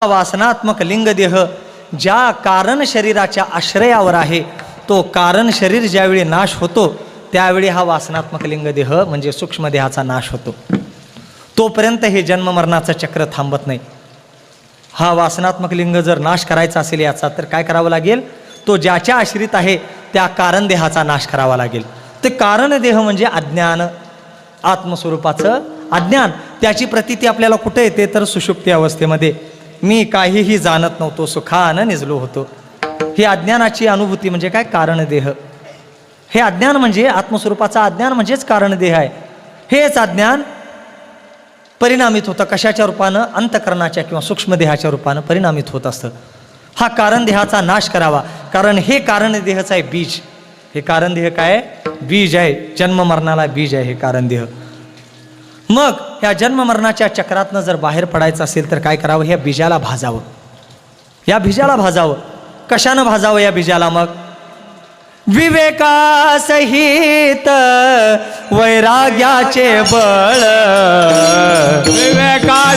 वासनात्मक लिंगदेह ज्या कारण शरीराच्या आश्रयावर आहे, तो कारण शरीर ज्यावेळी नाश होतो त्यावेळी हा वासनात्मक लिंगदेह म्हणजे सूक्ष्मदेहाचा नाश होतो. तोपर्यंत हे जन्म मरणाचं चक्र थांबत नाही. हा वासनात्मक लिंग जर नाश करायचा असेल याचा, तर काय करावं लागेल? तो ज्याच्या आश्रित आहे त्या कारण देहाचा नाश करावा लागेल. ते कारण देह म्हणजे अज्ञान, आत्मस्वरूपाचं अज्ञान. त्याची प्रतीती आपल्याला कुठे येते? तर सुषुप्ती अवस्थेमध्ये. मी काहीही जाणत नव्हतो, सुखानं निजलो होतो. ही अज्ञानाची अनुभूती म्हणजे काय? कारण देह. हे अज्ञान म्हणजे आत्मस्वरूपाचा अज्ञान म्हणजेच कारण देह आहे. हेच अज्ञान परिणामित होतं कशाच्या रूपानं? अंतकरणाच्या किंवा सूक्ष्मदेहाच्या रूपानं परिणामित होत असतं. हा कारण देहाचा नाश करावा, कारण हे कारण देहाचं आहे बीज. हे कारण देह काय? बीज आहे. जन्म मरणाला बीज आहे हे कारण देह. मग ह्या जन्म मरणाच्या चक्रातनं जर बाहेर पडायचं असेल तर काय करावं? ह्या बीजाला भाजावं. या बीजाला भाजावं. कशानं भाजावं या बीजाला? मग विवेकासहित वैराग्याचे बळ. विवेका